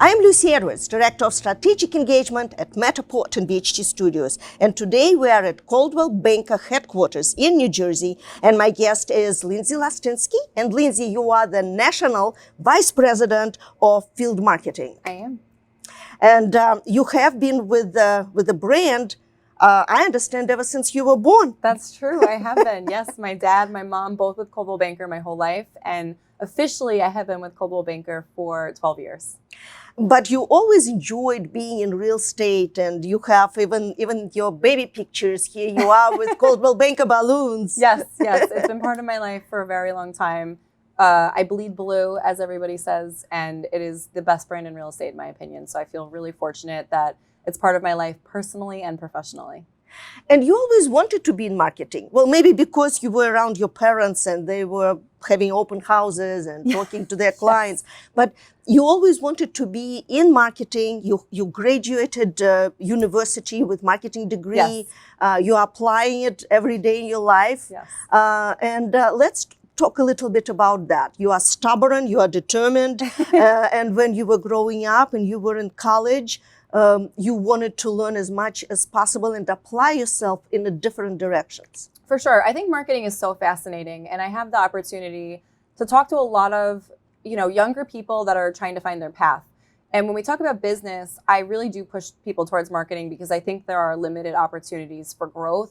I am Lucy Edwards, Director of Strategic Engagement at Matterport and BHT Studios. And today we are at Coldwell Banker headquarters in New Jersey. And my guest is Lindsay Listanski. And Lindsay, you are the National Vice President of Field Marketing. I am. And you have been with the brand, I understand, ever since you were born. That's true. I have been. Yes, my dad, my mom, both with Coldwell Banker my whole life. And officially, I have been with Coldwell Banker for 12 years. But you always enjoyed being in real estate, and you have even your baby pictures. Here you are with Coldwell Banker balloons. Yes. It's been part of my life for a very long time. I bleed blue, as everybody says, and it is the best brand in real estate, in my opinion. So I feel really fortunate that it's part of my life personally and professionally. And you always wanted to be in marketing. Well, maybe because you were around your parents and they were having open houses and talking to their clients. Yes. But you always wanted to be in marketing. You graduated university with marketing degree. Yes. You're applying it every day in your life. Yes. Let's talk a little bit about that. You are stubborn, you are determined. And when you were growing up and you were in college, you wanted to learn as much as possible and apply yourself in the different directions. For sure. I think marketing is so fascinating, and I have the opportunity to talk to a lot of, younger people that are trying to find their path. And when we talk about business, I really do push people towards marketing because I think there are limited opportunities for growth.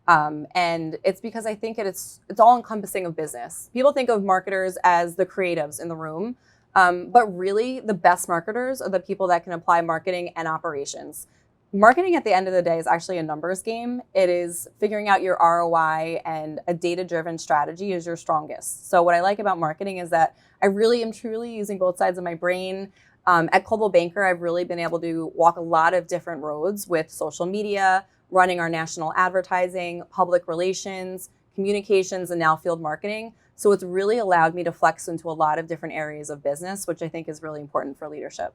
And it's because I think it's all encompassing of business. People think of marketers as the creatives in the room. But really, the best marketers are the people that can apply marketing and operations. Marketing at the end of the day is actually a numbers game. It is figuring out your ROI, and a data-driven strategy is your strongest. So what I like about marketing is that I really am truly using both sides of my brain. At Coldwell Banker, I've really been able to walk a lot of different roads with social media, running our national advertising, public relations, communications, and now field marketing. So it's really allowed me to flex into a lot of different areas of business, which I think is really important for leadership.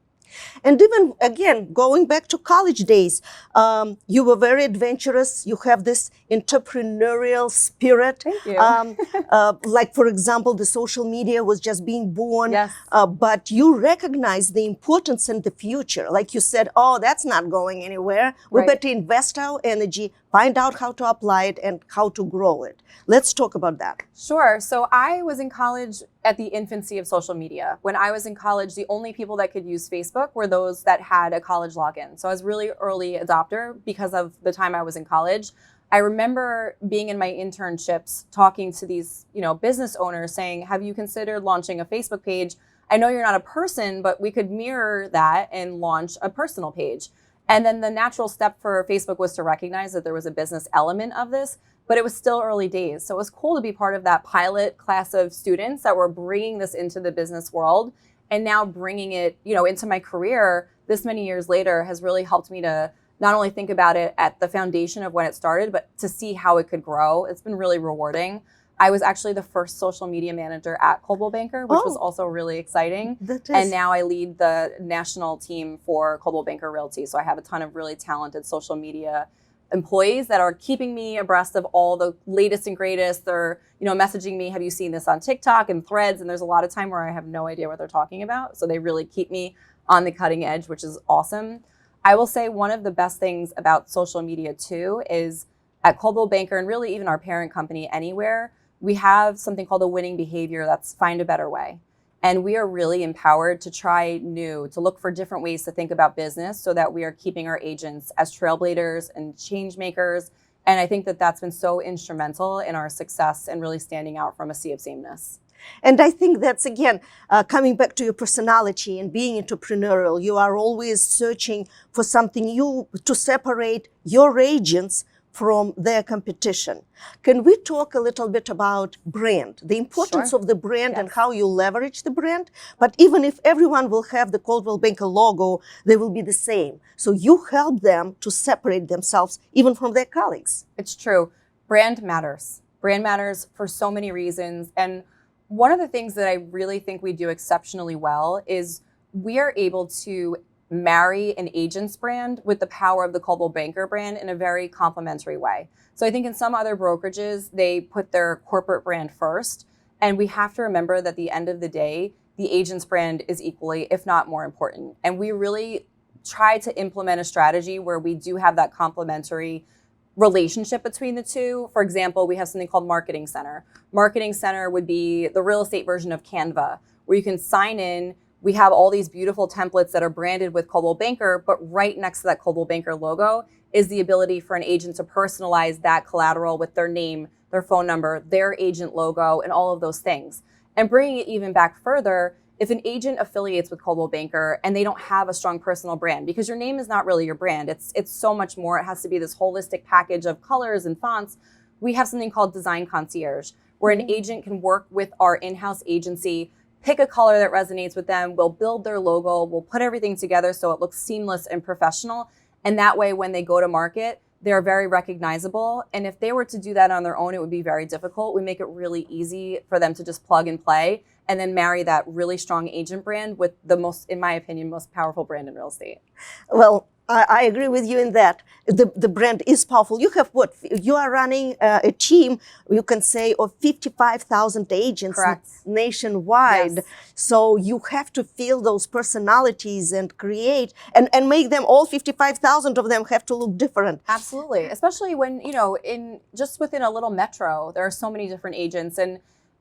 And even, again, going back to college days, you were very adventurous. You have this entrepreneurial spirit. Thank you. Like, for example, the social media was just being born. Yes. But you recognize the importance in the future. Like you said, that's not going anywhere. We better invest our energy, find out how to apply it and how to grow it. Let's talk about that. Sure. So I was in college at the infancy of social media. When I was in college, the only people that could use Facebook were those that had a college login. So I was really early adopter because of the time I was in college. I remember being in my internships talking to these, business owners saying, have you considered launching a Facebook page? I know you're not a person, but we could mirror that and launch a personal page. And then the natural step for Facebook was to recognize that there was a business element of this, but it was still early days. So it was cool to be part of that pilot class of students that were bringing this into the business world, and now bringing it, into my career this many years later has really helped me to not only think about it at the foundation of when it started, but to see how it could grow. It's been really rewarding. I was actually the first social media manager at Coldwell Banker, which was also really exciting. And now I lead the national team for Coldwell Banker Realty. So I have a ton of really talented social media employees that are keeping me abreast of all the latest and greatest. They're, messaging me, have you seen this on TikTok and Threads? And there's a lot of time where I have no idea what they're talking about. So they really keep me on the cutting edge, which is awesome. I will say one of the best things about social media too is at Coldwell Banker, and really even our parent company Anywhere, we have something called a winning behavior that's find a better way. And we are really empowered to try new, to look for different ways to think about business so that we are keeping our agents as trailblazers and change makers. And I think that that's been so instrumental in our success and really standing out from a sea of sameness. And I think that's, again, coming back to your personality and being entrepreneurial. You are always searching for something new to separate your agents from their competition. Can we talk a little bit about brand, the importance of the brand and how you leverage the brand? But even if everyone will have the Coldwell Banker logo, they will be the same. So you help them to separate themselves even from their colleagues. It's true. Brand matters. Brand matters for so many reasons. And one of the things that I really think we do exceptionally well is we are able to marry an agent's brand with the power of the Coldwell Banker brand in a very complementary way. So I think in some other brokerages, they put their corporate brand first. And we have to remember that at the end of the day, the agent's brand is equally, if not more important. And we really try to implement a strategy where we do have that complementary relationship between the two. For example, we have something called Marketing Center. Marketing Center would be the real estate version of Canva, where you can sign in. We have all these beautiful templates that are branded with Coldwell Banker, but right next to that Coldwell Banker logo is the ability for an agent to personalize that collateral with their name, their phone number, their agent logo, and all of those things. And bringing it even back further, if an agent affiliates with Coldwell Banker and they don't have a strong personal brand, because your name is not really your brand, it's so much more. It has to be this holistic package of colors and fonts. We have something called Design Concierge, where an agent can work with our in-house agency, pick a color that resonates with them, we'll build their logo, we'll put everything together so it looks seamless and professional. And that way, when they go to market, they're very recognizable. And if they were to do that on their own, it would be very difficult. We make it really easy for them to just plug and play and then marry that really strong agent brand with the most, in my opinion, most powerful brand in real estate. Well, I agree with you in that. The brand is powerful. You have what? You are running a team, you can say, of 55,000 agents nationwide. Yes. So you have to feel those personalities and create and make them, all 55,000 of them have to look different. Absolutely. Especially when, in just within a little metro, there are so many different agents. And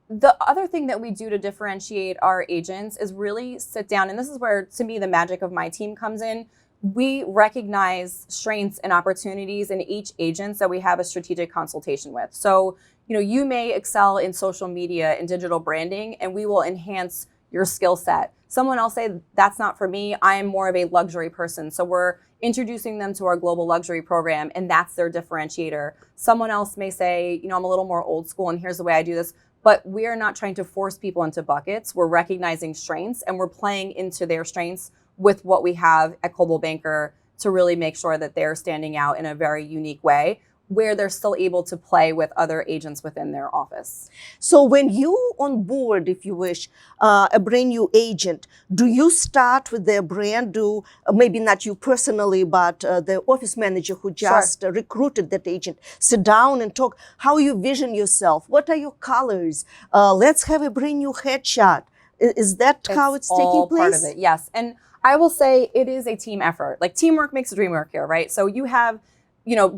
the other thing that we do to differentiate our agents is really sit down. And this is where, to me, the magic of my team comes in. We recognize strengths and opportunities in each agent that we have a strategic consultation with. So, you may excel in social media and digital branding, and we will enhance your skill set. Someone else say, that's not for me. I am more of a luxury person. So we're introducing them to our global luxury program, and that's their differentiator. Someone else may say, I'm a little more old school, and here's the way I do this. But we are not trying to force people into buckets. We're recognizing strengths, and we're playing into their strengths with what we have at Coldwell Banker to really make sure that they're standing out in a very unique way, where they're still able to play with other agents within their office. So when you onboard, if you wish, a brand new agent, do you start with their brand? Do maybe not you personally, but the office manager who just recruited that agent sit down and talk? How you vision yourself? What are your colors? Let's have a brand new headshot. Is that how it's taking place? Part of it, yes. And I will say it is a team effort. Like, teamwork makes the dream work here, right? So you have,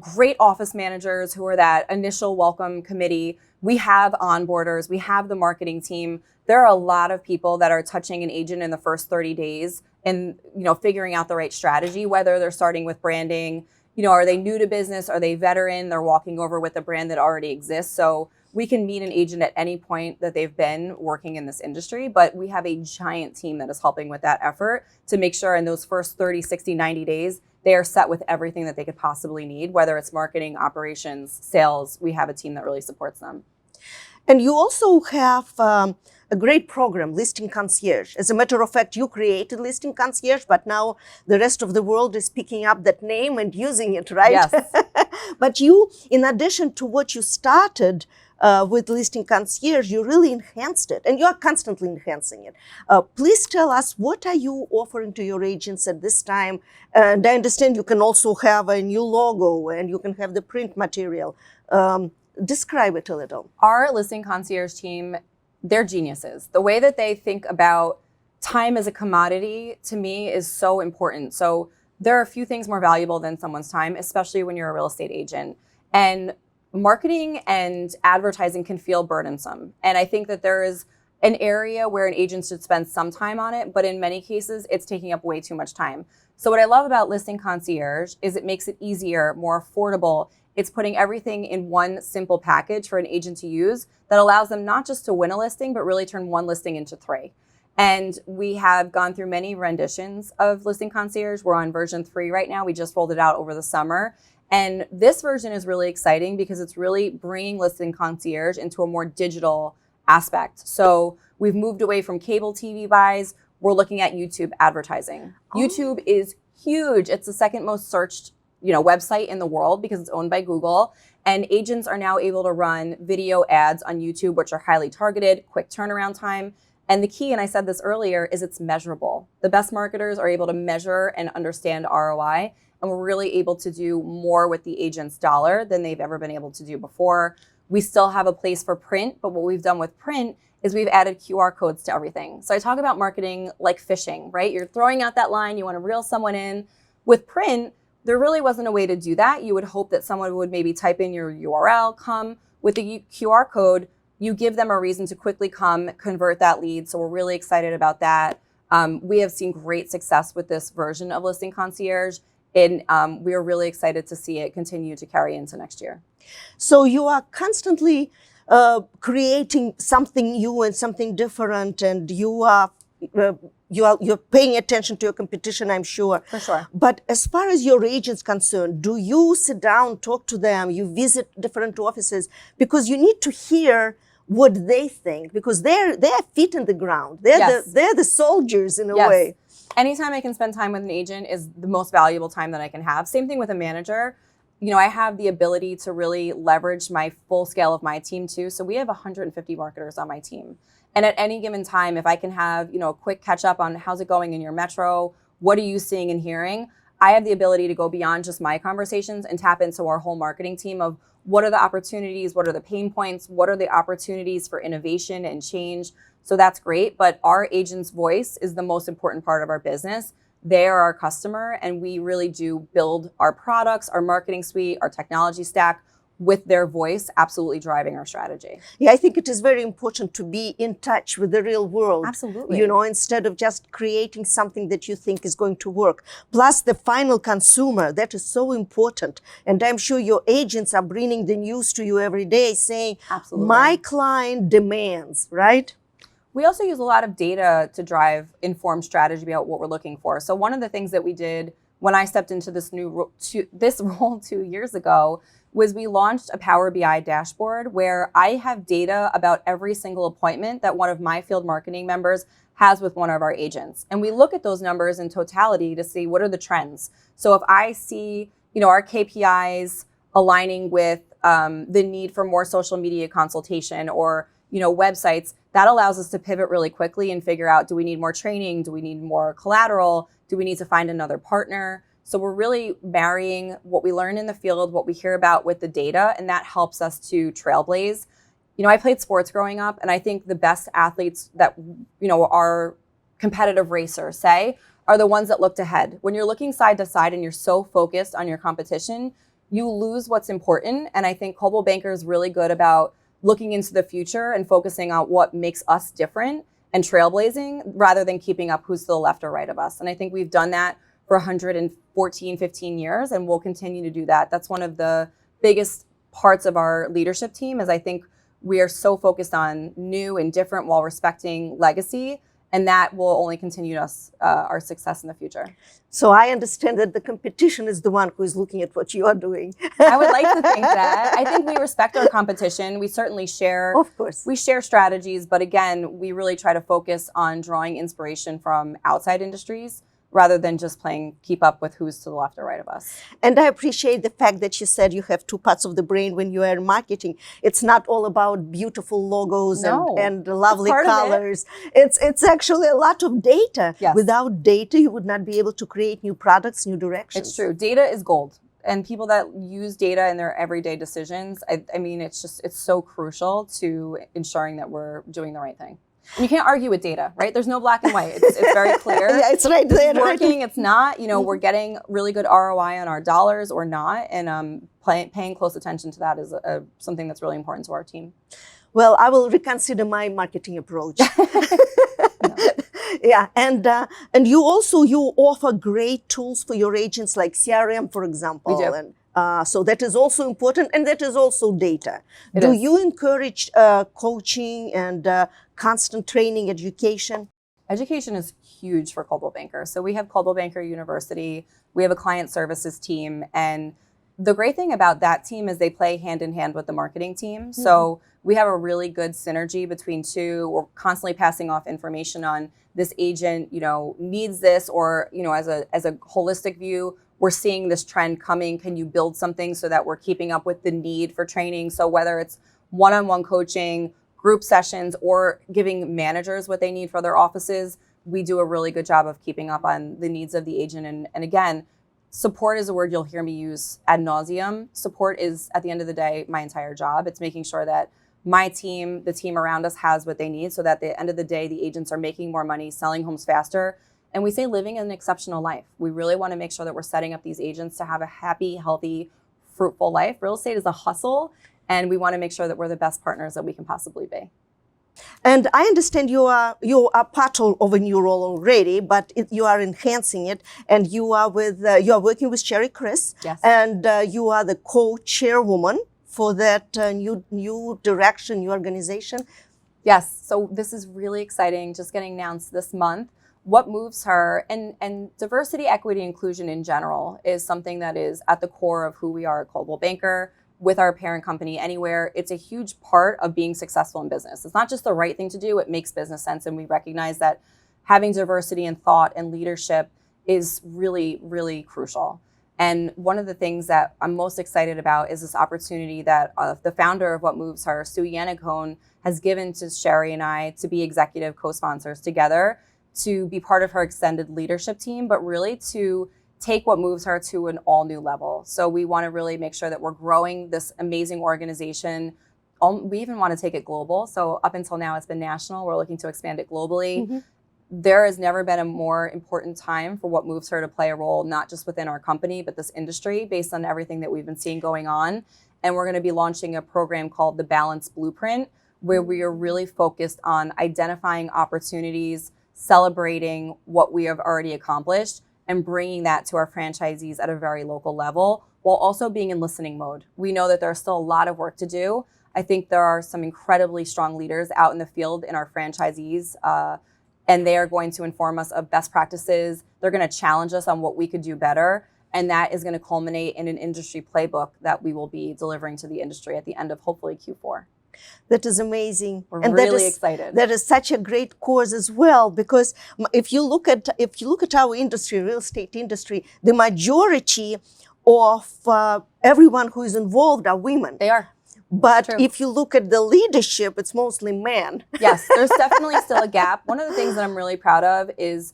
great office managers who are that initial welcome committee. We have onboarders. We have the marketing team. There are a lot of people that are touching an agent in the first 30 days and, figuring out the right strategy, whether they're starting with branding, are they new to business? Are they veteran? They're walking over with a brand that already exists. So we can meet an agent at any point that they've been working in this industry, but we have a giant team that is helping with that effort to make sure in those first 30, 60, 90 days, they are set with everything that they could possibly need, whether it's marketing, operations, sales. We have a team that really supports them. And you also have a great program, Listing Concierge. As a matter of fact, you created Listing Concierge, but now the rest of the world is picking up that name and using it, right? Yes. But you, in addition to what you started with Listing Concierge, you really enhanced it, and you are constantly enhancing it. Please tell us, what are you offering to your agents at this time? And I understand you can also have a new logo, and you can have the print material. Describe it a little. Our Listing Concierge team, they're geniuses. The way that they think about time as a commodity, to me, is so important. So there are a few things more valuable than someone's time, especially when you're a real estate agent. And marketing and advertising can feel burdensome. And I think that there is an area where an agent should spend some time on it, but in many cases, it's taking up way too much time. So what I love about Listing Concierge is it makes it easier, more affordable. It's putting everything in one simple package for an agent to use that allows them not just to win a listing, but really turn one listing into 3. And we have gone through many renditions of Listing Concierge. We're on version 3 right now. We just rolled it out over the summer. And this version is really exciting because it's really bringing Listing Concierge into a more digital aspect. So we've moved away from cable TV buys. We're looking at YouTube advertising. Oh. YouTube is huge. It's the second most searched, website in the world because it's owned by Google. And agents are now able to run video ads on YouTube, which are highly targeted, quick turnaround time. And the key, and I said this earlier, is it's measurable. The best marketers are able to measure and understand ROI. And we're really able to do more with the agent's dollar than they've ever been able to do before. We still have a place for print, but what we've done with print is we've added QR codes to everything. So I talk about marketing like fishing, right? You're throwing out that line, you want to reel someone in. With print, there really wasn't a way to do that. You would hope that someone would maybe type in your URL, come with the QR code, you give them a reason to quickly come, convert that lead. So we're really excited about that. We have seen great success with this version of Listing Concierge, and we are really excited to see it continue to carry into next year. So you are constantly creating something new and something different, and you're paying attention to your competition, I'm sure. For sure. But as far as your agents concerned, do you sit down, talk to them, you visit different offices? Because you need to hear what they think, because they're feet in the ground. They're the soldiers in a way. Anytime I can spend time with an agent is the most valuable time that I can have. Same thing with a manager. I have the ability to really leverage my full scale of my team too. So we have 150 marketers on my team. And at any given time, if I can have, a quick catch up on how's it going in your metro, what are you seeing and hearing? I have the ability to go beyond just my conversations and tap into our whole marketing team of what are the opportunities, what are the pain points, what are the opportunities for innovation and change. So that's great. But our agent's voice is the most important part of our business. They are our customer, and we really do build our products, our marketing suite, our technology stack with their voice absolutely driving our strategy. Yeah, I think it is very important to be in touch with the real world. Absolutely. Instead of just creating something that you think is going to work. Plus the final consumer, that is so important. And I'm sure your agents are bringing the news to you every day saying, absolutely, my client demands, right? We also use a lot of data to drive informed strategy about what we're looking for. So one of the things that we did when I stepped into this role 2 years ago was we launched a Power BI dashboard where I have data about every single appointment that one of my field marketing members has with one of our agents. And we look at those numbers in totality to see what are the trends. So if I see, our KPIs aligning with the need for more social media consultation or, websites, that allows us to pivot really quickly and figure out, do we need more training? Do we need more collateral? Do we need to find another partner? So we're really marrying what we learn in the field, what we hear about with the data, and that helps us to trailblaze. I played sports growing up, and I think the best athletes that, our competitive racers say are the ones that looked ahead. When you're looking side to side and you're so focused on your competition, you lose what's important. And I think Coldwell Banker is really good about looking into the future and focusing on what makes us different and trailblazing rather than keeping up who's to the left or right of us. And I think we've done that for 114, 15 years, and we'll continue to do that. That's one of the biggest parts of our leadership team is I think we are so focused on new and different while respecting legacy, and that will only continue our success in the future. So I understand that the competition is the one who is looking at what you are doing. I would like to think that. I think we respect our competition. We certainly share, of course, we share strategies, but again, we really try to focus on drawing inspiration from outside industries rather than just playing keep up with who's to the left or right of us. And I appreciate the fact that you said you have two parts of the brain when you are in marketing. It's not all about beautiful logos and lovely colors. It's actually a lot of data. Yes. Without data, you would not be able to create new products, new directions. It's true. Data is gold. And people that use data in their everyday decisions, I mean, it's so crucial to ensuring that we're doing the right thing. And you can't argue with data, right? There's no black and white. It's very clear. Yeah, it's right there. It's working, it's not. We're getting really good ROI on our dollars or not. And paying close attention to that is something that's really important to our team. Well, I will reconsider my marketing approach. Yeah, and you offer great tools for your agents like CRM, for example. We do. And so that is also important, and that is also data. Do you encourage coaching and constant training, education? Education is huge for Coldwell Banker. So we have Coldwell Banker University. We have a client services team. And the great thing about that team is they play hand in hand with the marketing team. Mm-hmm. So we have a really good synergy between two. We're constantly passing off information on this agent, needs this, or, as a holistic view, we're seeing this trend coming. Can you build something so that we're keeping up with the need for training? So whether it's one-on-one coaching, group sessions, or giving managers what they need for their offices, we do a really good job of keeping up on the needs of the agent. And again, support is a word you'll hear me use ad nauseum. Support is, at the end of the day, my entire job. It's making sure that my team, the team around us has what they need so that at the end of the day, the agents are making more money, selling homes faster. And we say living an exceptional life. We really want to make sure that we're setting up these agents to have a happy, healthy, fruitful life. Real estate is a hustle, and we want to make sure that we're the best partners that we can possibly be. And I understand you are part of a new role already, but you are enhancing it, and you are working with Sherry Chris, Yes. and you are the co-chairwoman for that new direction, new organization. Yes. So this is really exciting. Just getting announced this month. What moves her, and diversity, equity, inclusion in general is something that is at the core of who we are at Coldwell Banker. With our parent company Anywhere, it's a huge part of being successful in business. It's not just the right thing to do, it makes business sense. And we recognize that having diversity in thought and leadership is really, really crucial. And one of the things that I'm most excited about is this opportunity that the founder of What Moves Her, Sue Yannicone, has given to Sherry and I to be executive co-sponsors together, to be part of her extended leadership team, but really to take What Moves Her to an all new level. So we want to really make sure that we're growing this amazing organization. We even want to take it global. So up until now, it's been national. We're looking to expand it globally. Mm-hmm. There has never been a more important time for What Moves Her to play a role, not just within our company, but this industry, based on everything that we've been seeing going on. And we're going to be launching a program called the Balance Blueprint, where we are really focused on identifying opportunities, celebrating what we have already accomplished, and bringing that to our franchisees at a very local level, while also being in listening mode. We know that there's still a lot of work to do. I think there are some incredibly strong leaders out in the field in our franchisees, and they are going to inform us of best practices. They're going to challenge us on what we could do better, and that is going to culminate in an industry playbook that we will be delivering to the industry at the end of hopefully Q4. That is amazing. We're really excited. That is such a great cause as well, because if you look at our industry, real estate industry, the majority of everyone who is involved are women. They are. But if you look at the leadership, it's mostly men. Yes, there's definitely still a gap. One of the things that I'm really proud of is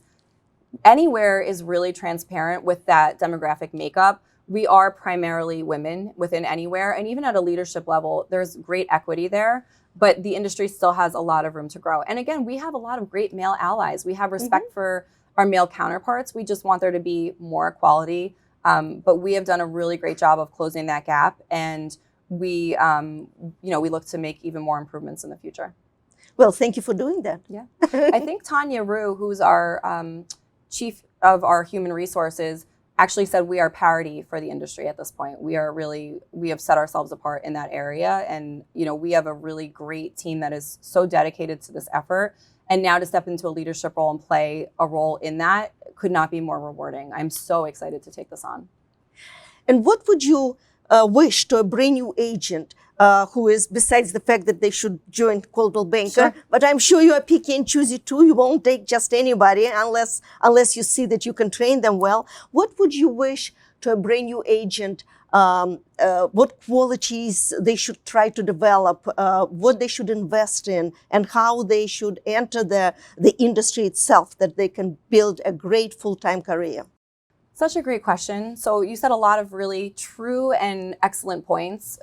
Anywhere is really transparent with that demographic makeup. We are primarily women within Anywhere, and even at a leadership level, there's great equity there, but the industry still has a lot of room to grow. And again, we have a lot of great male allies. We have respect for our male counterparts. We just want there to be more equality, but we have done a really great job of closing that gap, and we look to make even more improvements in the future. Well, thank you for doing that. Yeah, I think Tanya Rue, who's our chief of our human resources, actually said we are parity for the industry at this point. We have set ourselves apart in that area. And, we have a really great team that is so dedicated to this effort. And now to step into a leadership role and play a role in that could not be more rewarding. I'm so excited to take this on. And what would you wish to a brand new agent who is, besides the fact that they should join Coldwell Banker, but I'm sure you are picky and choosy too. You won't take just anybody unless you see that you can train them well. What would you wish to a brand new agent? What qualities they should try to develop, what they should invest in, and how they should enter the industry itself, that they can build a great full-time career? Such a great question. So you said a lot of really true and excellent points.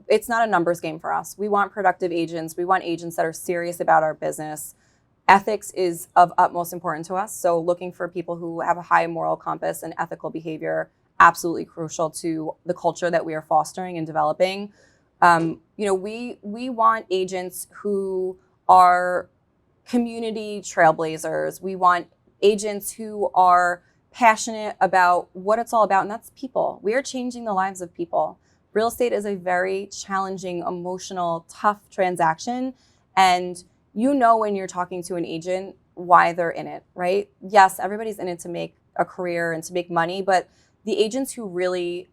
It's not a numbers game for us. We want productive agents. We want agents that are serious about our business. Ethics is of utmost importance to us. So looking for people who have a high moral compass and ethical behavior, absolutely crucial to the culture that we are fostering and developing. We want agents who are community trailblazers. We want agents who are passionate about what it's all about, and that's people. We are changing the lives of people. Real estate is a very challenging, emotional, tough transaction, and when you're talking to an agent why they're in it, right? Yes, everybody's in it to make a career and to make money, but the agents who really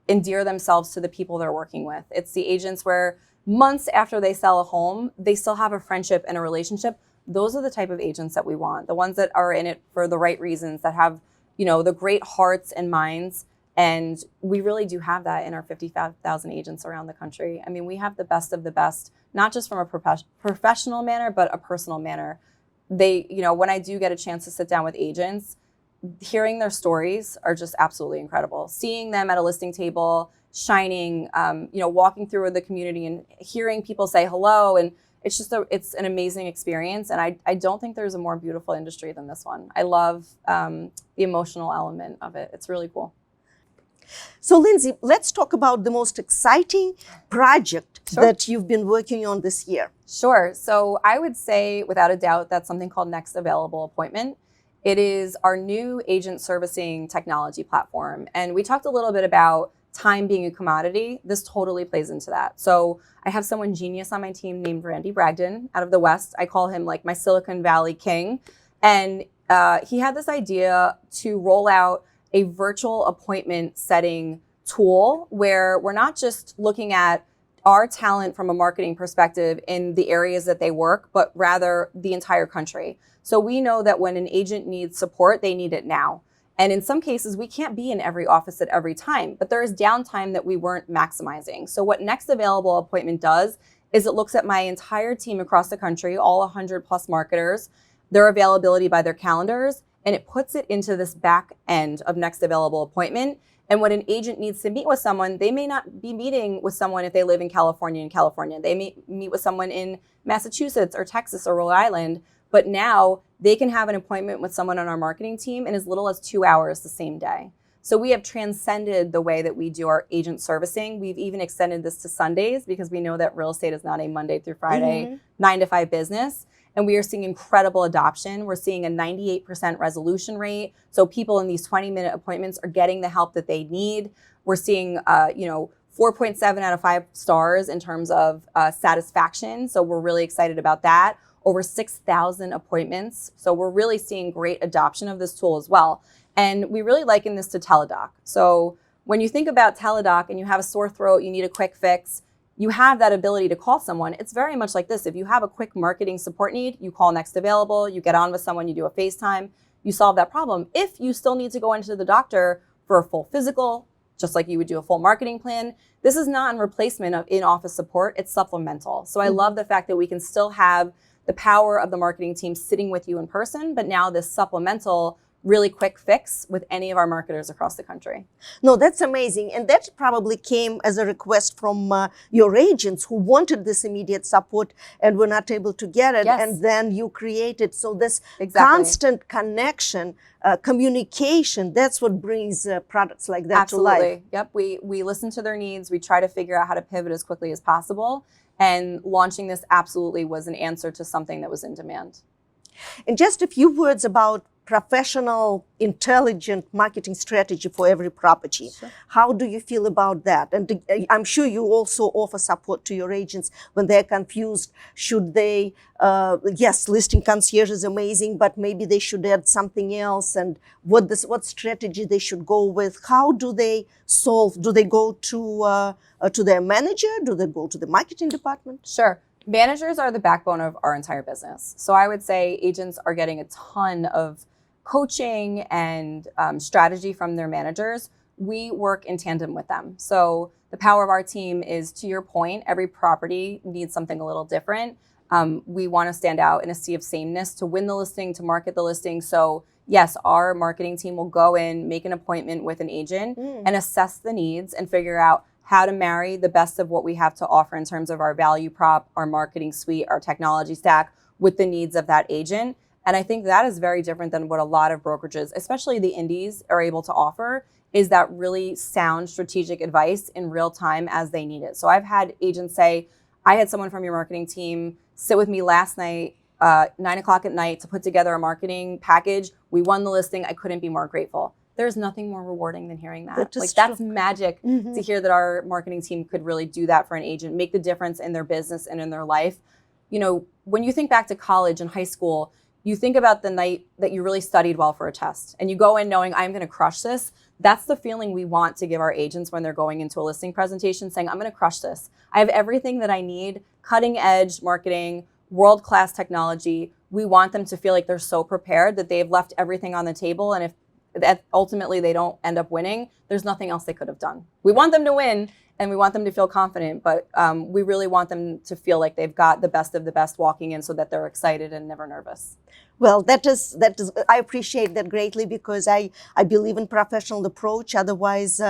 endear themselves to the people they're working with, it's the agents where months after they sell a home, they still have a friendship and a relationship. Those are the type of agents that we want, the ones that are in it for the right reasons, that have the great hearts and minds. And we really do have that in our 55,000 agents around the country. I mean, we have the best of the best, not just from a professional manner, but a personal manner. When I do get a chance to sit down with agents, hearing their stories are just absolutely incredible. Seeing them at a listing table shining, walking through the community and hearing people say hello. And it's just it's an amazing experience. And I don't think there's a more beautiful industry than this one. I love the emotional element of it. It's really cool. So Lindsay, let's talk about the most exciting project that you've been working on this year. Sure. So I would say without a doubt that's something called Next Available Appointment. It is our new agent servicing technology platform. And we talked a little bit about time being a commodity. This totally plays into that. So I have someone genius on my team named Randy Bragdon out of the West. I call him like my Silicon Valley king. And he had this idea to roll out a virtual appointment setting tool where we're not just looking at our talent from a marketing perspective in the areas that they work, but rather the entire country. So we know that when an agent needs support, they need it now. And in some cases, we can't be in every office at every time, but there is downtime that we weren't maximizing. So what Next Available Appointment does is it looks at my entire team across the country, all 100 plus marketers, their availability by their calendars, and it puts it into this back end of Next Available Appointment. And when an agent needs to meet with someone, they may not be meeting with someone if they live in California. They may meet with someone in Massachusetts or Texas or Rhode Island. But now they can have an appointment with someone on our marketing team in as little as 2 hours the same day. So we have transcended the way that we do our agent servicing. We've even extended this to Sundays because we know that real estate is not a Monday through Friday, 9 to 5 business. And we are seeing incredible adoption. We're seeing a 98% resolution rate. So people in these 20-minute appointments are getting the help that they need. We're seeing, 4.7 out of 5 stars in terms of satisfaction. So we're really excited about that. Over 6,000 appointments. So we're really seeing great adoption of this tool as well. And we really liken this to Teledoc. So when you think about Teledoc and you have a sore throat, you need a quick fix, you have that ability to call someone. It's very much like this. If you have a quick marketing support need, you call Next Available, you get on with someone, you do a FaceTime, you solve that problem. If you still need to go into the doctor for a full physical, just like you would do a full marketing plan, this is not in replacement of in-office support, it's supplemental. So I love the fact that we can still have the power of the marketing team sitting with you in person, but now this supplemental really quick fix with any of our marketers across the country. No, that's amazing. And that probably came as a request from your agents who wanted this immediate support and were not able to get it. Yes. And then you created, so this constant connection, communication, that's what brings products like that to life. Yep, we listen to their needs. We try to figure out how to pivot as quickly as possible. And launching this absolutely was an answer to something that was in demand. And just a few words about professional, intelligent marketing strategy for every property. Sure. How do you feel about that? And I'm sure you also offer support to your agents when they're confused. Should they, yes, listing concierge is amazing, but maybe they should add something else. And what strategy they should go with? How do they solve? Do they go to their manager? Do they go to the marketing department? Sure. Managers are the backbone of our entire business. So I would say agents are getting a ton of coaching and strategy from their managers. We work in tandem with them. So the power of our team is, to your point, every property needs something a little different. We want to stand out in a sea of sameness to win the listing, to market the listing. So yes, our marketing team will go in, make an appointment with an agent and assess the needs and figure out how to marry the best of what we have to offer in terms of our value prop, our marketing suite, our technology stack with the needs of that agent. And I think that is very different than what a lot of brokerages, especially the indies, are able to offer, is that really sound strategic advice in real time as they need it. So I've had agents say, I had someone from your marketing team sit with me last night, 9 o'clock at night, to put together a marketing package. We won the listing. I couldn't be more grateful. There's nothing more rewarding than hearing that. That's magic to hear that our marketing team could really do that for an agent, make the difference in their business and in their life. You know, when you think back to college and high school, you think about the night that you really studied well for a test and you go in knowing I'm going to crush this. That's the feeling we want to give our agents when they're going into a listing presentation, saying, I'm going to crush this. I have everything that I need, cutting edge marketing, world-class technology. We want them to feel like they're so prepared that they've left everything on the table. And if that ultimately they don't end up winning, there's nothing else they could have done. We want them to win and we want them to feel confident, but we really want them to feel like they've got the best of the best walking in so that they're excited and never nervous. Well, that is, I appreciate that greatly because I believe in professional approach. Otherwise,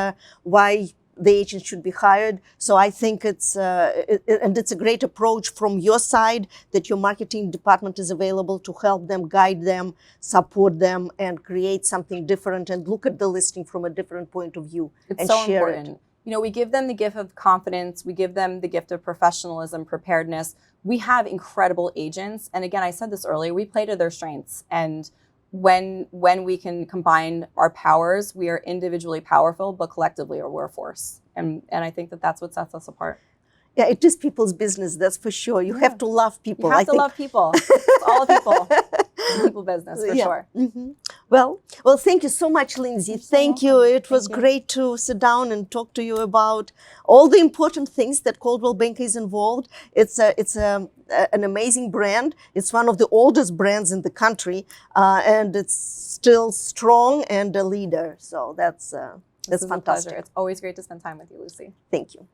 why the agent should be hired. So I think it's and it's a great approach from your side that your marketing department is available to help them, guide them, support them, and create something different and look at the listing from a different point of view. It's and so share important. it. You know, we give them the gift of confidence. We give them the gift of professionalism, preparedness. We have incredible agents. And again, I said this earlier, we play to their strengths. And when we can combine our powers, we are individually powerful, but collectively we're a force. And I think that that's what sets us apart. Yeah, it is people's business, that's for sure. You have to love people. You have to love people. It's all people. It's people business, for sure. Mm-hmm. Well, thank you so much, Lindsay. Thank you. It was great to sit down and talk to you about all the important things that Coldwell Banker is involved. It's an amazing brand. It's one of the oldest brands in the country, and it's still strong and a leader. So that's fantastic. It's always great to spend time with you, Lucy. Thank you.